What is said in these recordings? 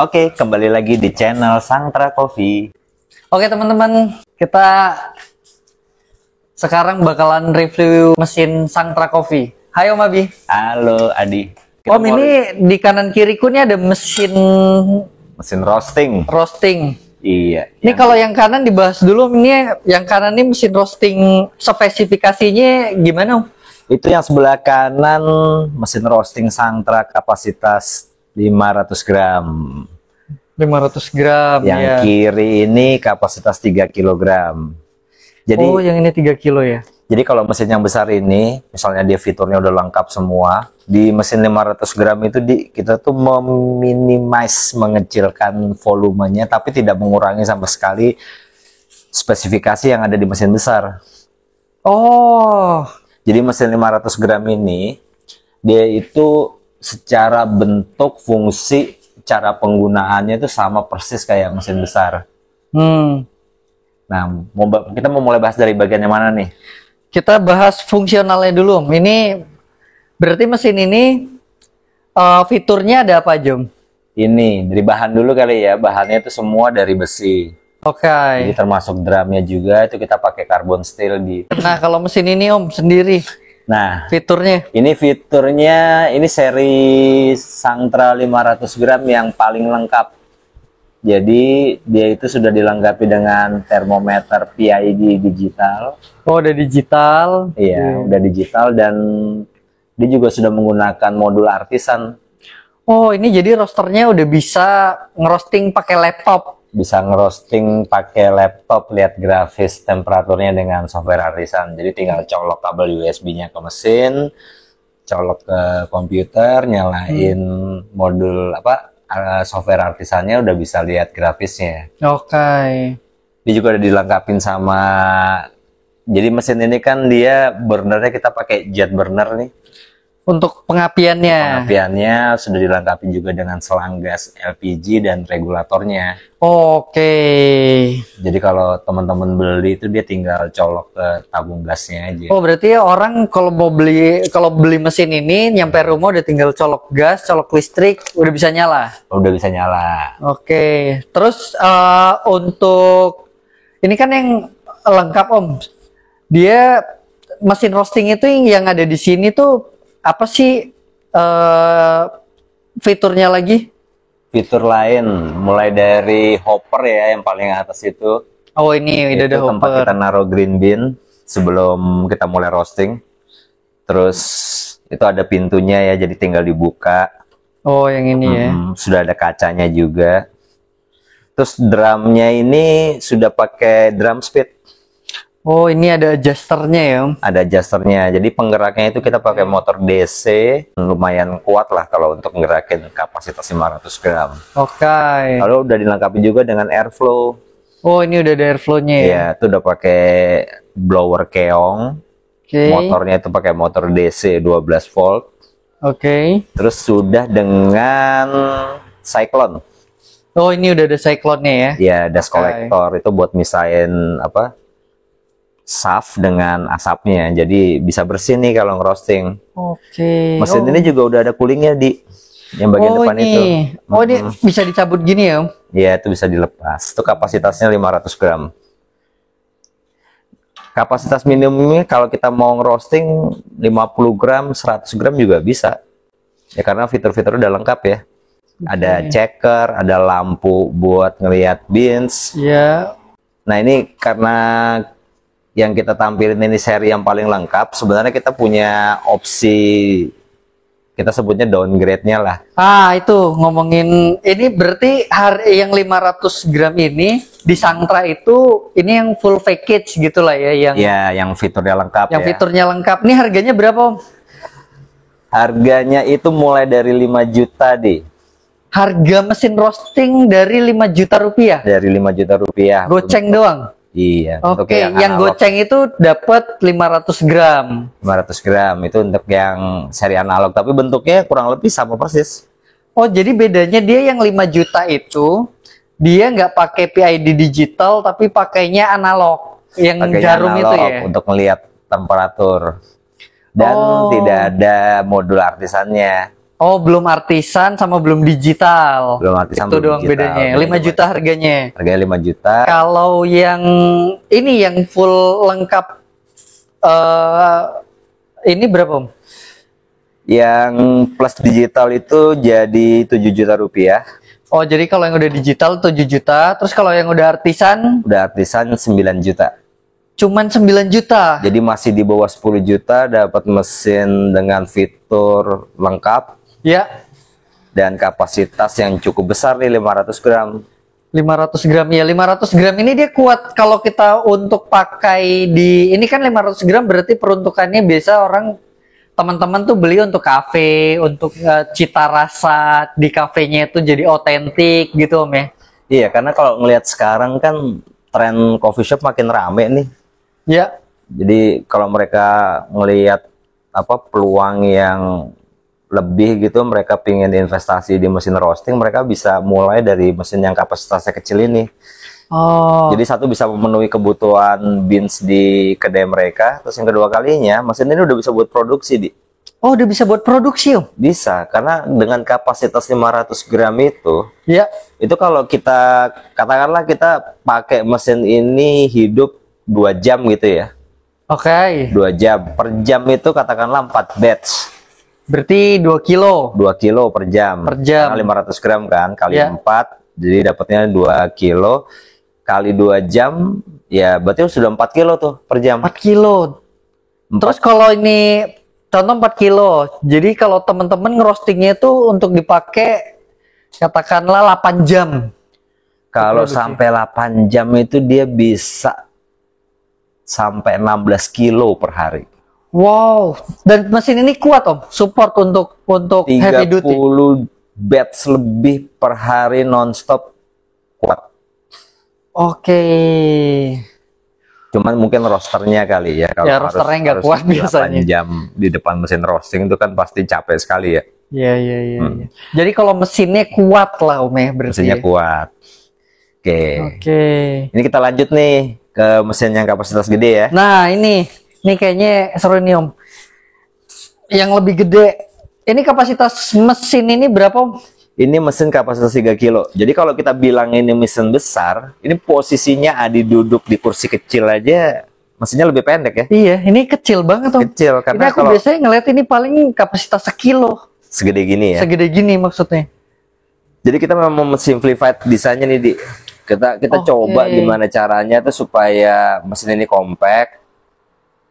Oke, kembali lagi di channel Sangtra Coffee. Oke teman-teman, kita sekarang bakalan review mesin Sangtra Coffee. Hai Om Abi. Halo Adi. Om, ini di kanan kiriku nih ada mesin roasting. Iya. Ini kalau yang kanan dibahas dulu. Ini yang kanan ini mesin roasting, spesifikasinya gimana Om? Itu yang sebelah kanan mesin roasting Sangtra kapasitas 500 gram. 500 gram. Yang ya. kiri ini kapasitas 3 kilogram. Jadi, yang ini 3 kilo ya. Jadi kalau mesin yang besar ini, misalnya dia fiturnya udah lengkap semua, di mesin 500 gram itu kita tuh mengecilkan volumenya, tapi tidak mengurangi sama sekali spesifikasi yang ada di mesin besar. Oh. Jadi mesin 500 gram ini, dia itu secara bentuk, fungsi, cara penggunaannya itu sama persis kayak mesin besar. Nah, kita mau mulai bahas dari bagian yang mana nih? Kita bahas fungsionalnya dulu. Ini berarti mesin ini fiturnya ada apa aja? Ini dari bahan dulu kali ya. Bahannya itu semua dari besi. Oke. Jadi termasuk drumnya juga itu kita pakai carbon steel di. Nah, kalau mesin ini Om sendiri. Nah, fiturnya ini seri Sangtra 500 gram yang paling lengkap. Jadi dia itu sudah dilengkapi dengan termometer PID digital. Oh, udah digital. Iya, udah digital, dan dia juga sudah menggunakan modul artisan. Oh, ini jadi roasternya udah bisa ngerosting pakai laptop. Bisa ngerosting pakai laptop, lihat grafis temperaturnya dengan software artisan. Jadi tinggal colok kabel USB-nya ke mesin, colok ke komputer, nyalain modul software artisannya, udah bisa lihat grafisnya. Oke. Dia juga udah dilengkapin sama, jadi mesin ini kan dia burnernya kita pakai jet burner nih. Untuk pengapiannya. Pengapiannya sudah dilengkapi juga dengan selang gas LPG dan regulatornya. Oke. Jadi kalau teman-teman beli itu dia tinggal colok ke tabung gasnya aja. Oh, berarti orang kalau beli mesin ini nyampe rumah udah tinggal colok gas, colok listrik, udah bisa nyala. Udah bisa nyala. Oke. Terus untuk ini kan yang lengkap Om. Dia mesin roasting itu yang ada di sini tuh apa sih fiturnya lagi? Fitur lain mulai dari hopper ya, yang paling atas itu. Oh, ini udah ada hopper. Tempat kita naruh green bean sebelum kita mulai roasting. Terus itu ada pintunya ya, jadi tinggal dibuka. Oh, yang ini ya. Sudah ada kacanya juga. Terus drumnya ini sudah pakai drum speed. Oh, ini ada adjusternya ya Om? Ada adjusternya, jadi penggeraknya itu kita pakai motor DC, lumayan kuat lah kalau untuk menggerakin kapasitas 500 gram. Oke. Lalu udah dilengkapi juga dengan airflow. Oh, ini udah ada airflow-nya ya? Iya, itu udah pakai blower keong. Motornya itu pakai motor DC 12 volt. Oke. Terus sudah dengan cyclone. Oh, ini udah ada cyclone-nya ya? Iya, dust collector itu buat misahin shaft dengan asapnya, jadi bisa bersih nih kalau ngerosting. Oke. Mesin ini juga udah ada coolingnya di yang bagian depan ini. itu. Oh, ini bisa dicabut gini ya Om? Iya, itu bisa dilepas. Itu kapasitasnya 500 gram. Kapasitas minimumnya kalau kita mau ngerosting 50 gram, 100 gram juga bisa. Ya karena fitur-fitur udah lengkap ya. Ada checker, ada lampu buat ngelihat beans. Iya. Nah, ini karena yang kita tampilin ini seri yang paling lengkap, sebenarnya kita punya opsi, kita sebutnya downgrade-nya lah. Itu ngomongin ini berarti yang 500 gram ini di Sangtra itu ini yang full package gitulah ya, yang fiturnya lengkap. Yang fiturnya lengkap. Ini harganya berapa Om? Harganya itu mulai dari 5 juta deh. Harga mesin roasting dari 5 juta rupiah? Dari 5 juta rupiah. Goceng doang? Iya. Oke, yang goceng itu dapat 500 gram. 500 gram itu untuk yang seri analog, tapi bentuknya kurang lebih sama persis. Oh, jadi bedanya dia yang 5 juta itu dia nggak pakai PID digital tapi pakainya analog, yang jarum itu ya. Untuk melihat temperatur. Dan tidak ada modul artisannya. Oh, belum artisan sama belum digital. Belum artisan, Itu belum doang digital. bedanya. Beda 5 juta harganya. Harganya 5 juta. Kalau yang ini yang full lengkap ini berapa, Om? Yang plus digital itu jadi 7 juta rupiah. Oh, jadi kalau yang udah digital 7 juta, terus kalau yang udah artisan Udah artisan 9 juta. cuman 9 juta. Jadi masih di bawah 10 juta dapat mesin dengan fitur lengkap Ya, dan kapasitas yang cukup besar nih, 500 gram. 500 gram ya. 500 gram ini dia kuat kalau kita untuk pakai di ini kan 500 gram berarti peruntukannya biasa orang teman-teman tuh beli untuk kafe, untuk cita rasa di kafenya itu jadi otentik gitu, Om ya. Iya, karena kalau ngelihat sekarang kan tren coffee shop makin rame nih. Ya, Jadi kalau mereka ngelihat apa peluang yang lebih gitu, mereka pingin investasi di mesin roasting, mereka bisa mulai dari mesin yang kapasitasnya kecil ini. oh, Jadi satu bisa memenuhi kebutuhan beans di kedai mereka, terus yang kedua kalinya mesin ini udah bisa buat produksi di. oh udah bisa buat produksi, Om. Bisa, karena dengan kapasitas 500 gram Ya, itu kalau kita katakanlah kita pakai mesin ini hidup 2 jam gitu ya. oke. 2 jam. Per jam itu katakanlah 4 batch. Berarti 2 kilo 2 kilo per jam. per jam. Karena 500 gram kan, kali Ya. 4, jadi dapatnya 2 kilo. Kali 2 jam, ya berarti sudah 4 kilo tuh per jam. 4 kilo. Terus kalau ini contoh 4 kilo. Jadi kalau teman-teman ngerostingnya itu untuk dipakai katakanlah 8 jam. Kalau produksi. sampai 8 jam itu dia bisa sampai 16 kilo per hari. Wow, dan mesin ini kuat, Om, support untuk heavy duty. 30 batch lebih per hari nonstop kuat. Oke. Cuman mungkin rosternya kali ya. Kalau Ya, rosternya nggak harus kuat 8 biasanya. jam di depan mesin roasting itu kan pasti capek sekali ya. Iya, iya, iya. iya. Jadi kalau mesinnya kuat lah, Om, ya berarti. Mesinnya ya? kuat. Oke. Oke. Ini kita lanjut nih ke mesin yang kapasitas gede ya. Nah, ini kayaknya seru nih, Om. Yang lebih gede. Ini kapasitas mesin ini berapa, Om? Ini mesin kapasitas 3 kilo. Jadi kalau kita bilang ini mesin besar, ini posisinya Adi duduk di kursi kecil aja, mesinnya lebih pendek ya. Iya, ini kecil banget, Om. Kecil, Ini karena aku kalau biasanya ngeliat ini paling kapasitas sekilo. segede gini ya. Segede gini maksudnya. Jadi kita memang simplified desainnya nih, Di. Kita Oke. coba gimana caranya tuh supaya mesin ini compact,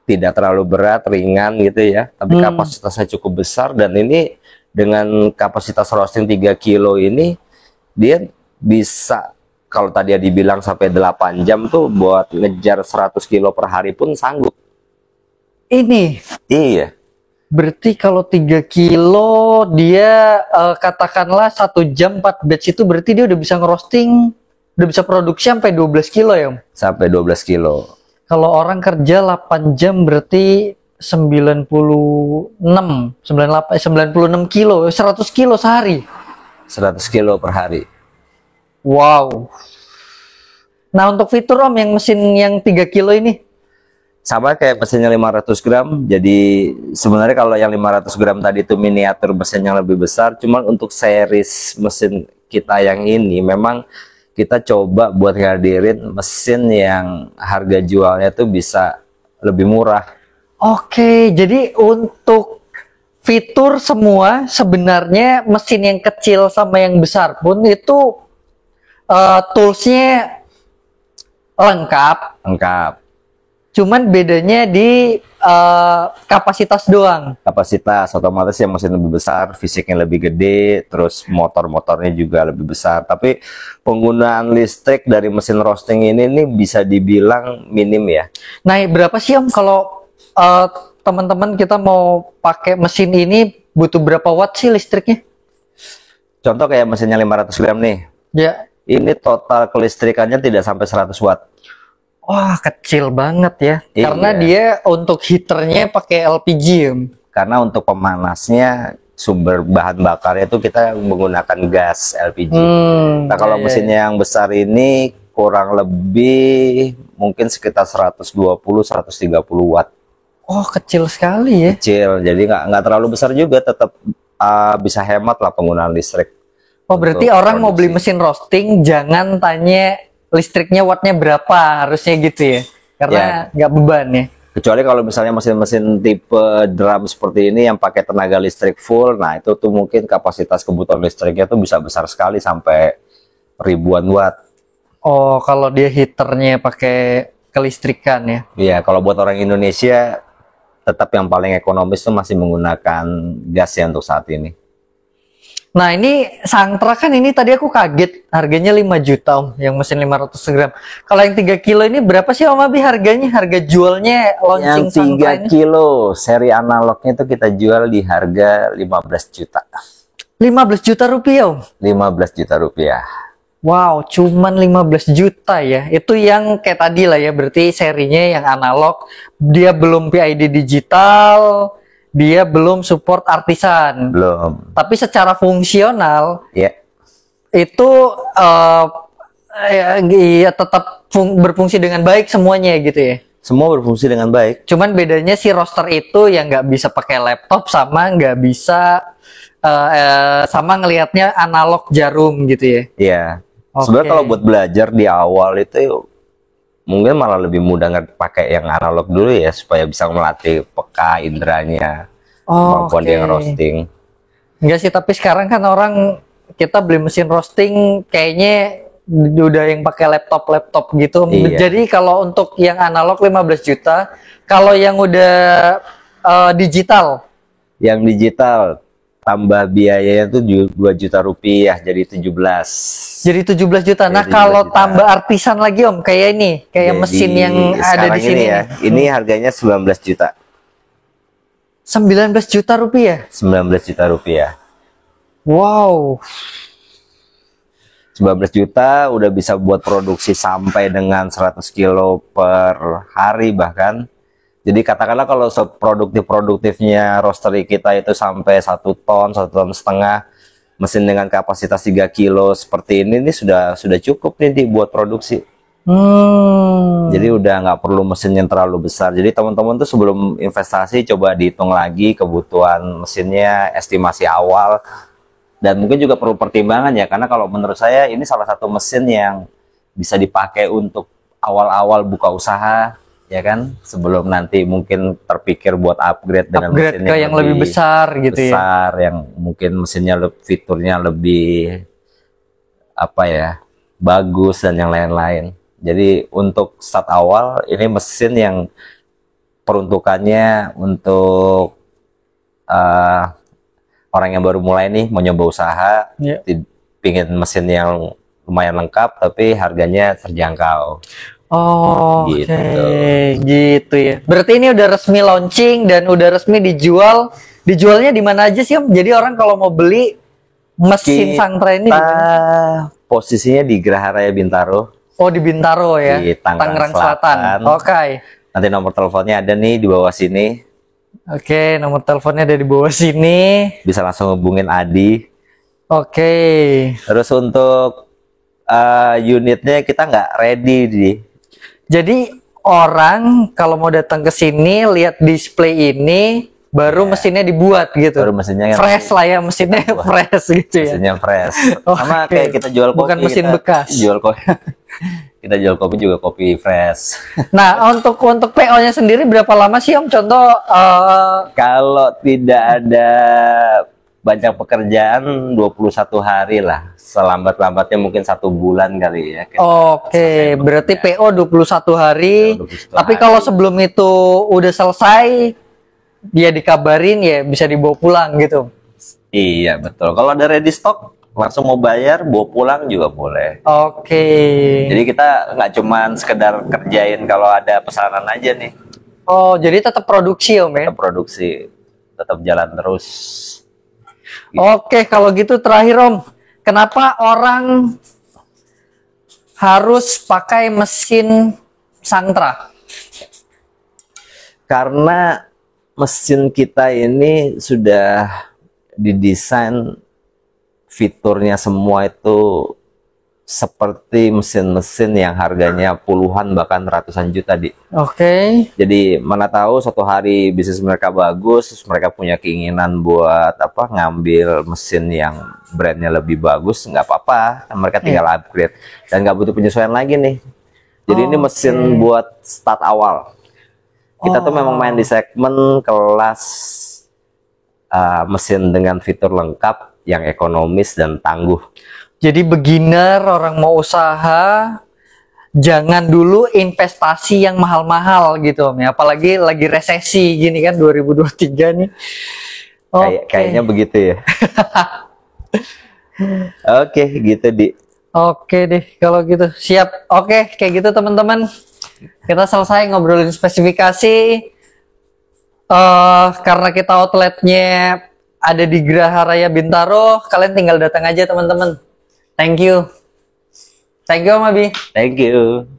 tidak terlalu berat, ringan gitu ya. Tapi kapasitasnya cukup besar, dan ini dengan kapasitas roasting 3 kilo ini dia bisa, kalau tadi dibilang sampai 8 jam tuh buat ngejar 100 kilo per hari pun sanggup. Ini Iya. berarti kalau 3 kilo dia katakanlah 1 jam 4 batch itu berarti dia udah bisa ngerosting, udah bisa produksi sampai 12 kilo ya, Om? Sampai 12 kilo. Kalau orang kerja 8 jam berarti 96 kilo, 100 kilo sehari. 100 kilo per hari. Wow. Nah, untuk fitur, Om, yang mesin yang 3 kilo ini? Sama kayak mesinnya 500 gram. Jadi sebenarnya kalau yang 500 gram tadi itu miniatur mesin yang lebih besar. Cuman untuk series mesin kita yang ini memang kita coba buat ngadirin mesin yang harga jualnya tuh bisa lebih murah. Oke, jadi untuk fitur semua sebenarnya mesin yang kecil sama yang besar pun itu toolsnya lengkap. Lengkap. Cuman bedanya di kapasitas doang. Kapasitas otomatis yang mesin lebih besar, fisiknya lebih gede, terus motor-motornya juga lebih besar. Tapi penggunaan listrik dari mesin roasting ini bisa dibilang minim ya. Nah, berapa sih, Om, kalau teman-teman kita mau pakai mesin ini butuh berapa watt sih listriknya? Contoh kayak mesinnya 500 gram nih. Ya. Ini total kelistrikannya tidak sampai 100 watt. Wah, kecil banget ya. Iya. Karena dia untuk heaternya pakai LPG, Om. Karena untuk pemanasnya sumber bahan bakarnya itu kita menggunakan gas LPG. Nah, kalau Iya, mesinnya yang besar ini kurang lebih mungkin sekitar 120-130 watt. Oh, kecil sekali ya. Kecil, jadi nggak terlalu besar juga, tetap bisa hemat lah penggunaan listrik. Oh, berarti Untuk orang mau beli produksi. mesin roasting jangan tanya listriknya wattnya berapa, harusnya gitu ya. Karena nggak beban ya. Kecuali kalau misalnya mesin-mesin tipe drum seperti ini yang pakai tenaga listrik full, nah itu tuh mungkin kapasitas kebutuhan listriknya tuh bisa besar sekali sampai ribuan watt. Oh, kalau dia heaternya pakai kelistrikan ya. Iya, kalau buat orang Indonesia tetap yang paling ekonomis tuh masih menggunakan gas ya untuk saat ini. Nah, ini Sangtra kan ini tadi aku kaget harganya 5 juta Om, yang mesin 500 gram. Kalau yang 3 kilo ini berapa sih Om Abi harganya? Harga jualnya launching Yang Sangtra 3 ini? kilo seri analognya itu kita jual di harga 15 juta. 15 juta rupiah Om. 15 juta rupiah. Wow, cuman 15 juta ya. Itu yang kayak tadi lah ya, berarti serinya yang analog. Dia belum PID digital, dia belum support artisan. Belum. Tapi secara fungsional Ya, itu ya tetap berfungsi dengan baik semuanya gitu ya. semua berfungsi dengan baik. Cuman bedanya si roster itu yang nggak bisa pakai laptop sama nggak bisa sama ngelihatnya analog jarum gitu ya. Iya. Oke. Sebenarnya kalau buat belajar di awal itu mungkin malah lebih mudah nggak pakai yang analog dulu ya supaya bisa melatih peka inderanya, kemampuan Oke. dia ngerosting. Enggak sih, tapi sekarang kan orang kita beli mesin roasting kayaknya udah yang pakai laptop gitu. Iya. Jadi kalau untuk yang analog 15 juta, kalau yang udah digital Yang digital tambah biayanya tuh 2 juta rupiah jadi 17. jadi 17 juta. Nah, Jadi 17 kalau juta. tambah artisan lagi Om, kayak ini, kayak Jadi mesin yang ada di sekarang sini. ini ya, ini harganya 19 juta. 19 juta rupiah. 19 juta rupiah. Wow. 19 juta udah bisa buat produksi sampai dengan 100 kilo per hari bahkan. Jadi katakanlah kalau produktifnya roastery kita itu sampai 1 ton, 1,5 ton, mesin dengan kapasitas 3 kilo seperti ini sudah cukup nih buat produksi. Jadi udah nggak perlu mesin yang terlalu besar. Jadi teman-teman tuh sebelum investasi coba dihitung lagi kebutuhan mesinnya, estimasi awal. Dan mungkin juga perlu pertimbangan ya, karena kalau menurut saya ini salah satu mesin yang bisa dipakai untuk awal-awal buka usaha, ya kan? Sebelum nanti mungkin terpikir buat upgrade dengan Upgrade mesin ke yang lebih besar gitu ya. besar, yang mungkin mesinnya fiturnya lebih apa ya, bagus dan yang lain-lain. Jadi untuk start awal ini mesin yang peruntukannya untuk orang yang baru mulai nih mau nyoba usaha, Iya. pingin mesin yang lumayan lengkap tapi harganya terjangkau. Oh, Gitu. oke, gitu ya. Berarti ini udah resmi launching dan udah resmi dijual. Dijualnya di mana aja sih Om? Jadi orang kalau mau beli mesin Sangtra ini di mana? Posisinya di Geraha Raya Bintaro, Oh, di Bintaro ya, di Tangerang Selatan. Selatan. Oke. nanti nomor teleponnya ada nih di bawah sini, Oke, nomor teleponnya ada di bawah sini. bisa langsung hubungin Adi. Oke. Terus untuk unitnya kita nggak ready di. Jadi orang kalau mau datang ke sini lihat display ini baru mesinnya dibuat gitu. Baru mesinnya kan Fresh lah ya, mesinnya fresh gitu ya. mesinnya fresh. Sama Oke. kayak kita jual kopi, Bukan mesin kita bekas. Jual kopi. Kita jual kopi juga kopi fresh. Nah, untuk PO-nya sendiri berapa lama sih Om? Contoh Kalau tidak ada banyak pekerjaan 21 hari lah. Selambat-lambatnya mungkin 1 bulan kali ya. Oke, berarti PO 21 hari. 21 Tapi hari. kalau sebelum itu udah selesai, dia dikabarin ya bisa dibawa pulang gitu. Iya betul. Kalau ada ready stock langsung mau bayar bawa pulang juga boleh. Oke. Jadi kita nggak cuman sekedar kerjain kalau ada pesanan aja nih. Oh, jadi tetap produksi Om ya? Tetap produksi, tetap jalan terus. Oke, kalau gitu terakhir Om, kenapa orang harus pakai mesin Sangtra? Karena mesin kita ini sudah didesain fiturnya semua itu seperti mesin-mesin yang harganya puluhan bahkan ratusan juta, Di. Oke. Jadi mana tahu suatu hari bisnis mereka bagus, terus mereka punya keinginan buat apa ngambil mesin yang brandnya lebih bagus, nggak apa-apa, mereka tinggal upgrade dan nggak butuh penyesuaian lagi nih. Jadi ini mesin buat start awal. Kita tuh memang main di segmen kelas mesin dengan fitur lengkap yang ekonomis dan tangguh. Jadi beginner, orang mau usaha, jangan dulu investasi yang mahal-mahal gitu Om ya. Apalagi lagi resesi gini kan 2023 nih. Kayaknya begitu ya. Oke, gitu Di. Oke deh kalau gitu. Siap. Oke, kayak gitu teman-teman. Kita selesai ngobrolin spesifikasi. Karena kita outletnya ada di Geraha Raya Bintaro, kalian tinggal datang aja teman-teman. Thank you. Thank you Om Abi. Thank you.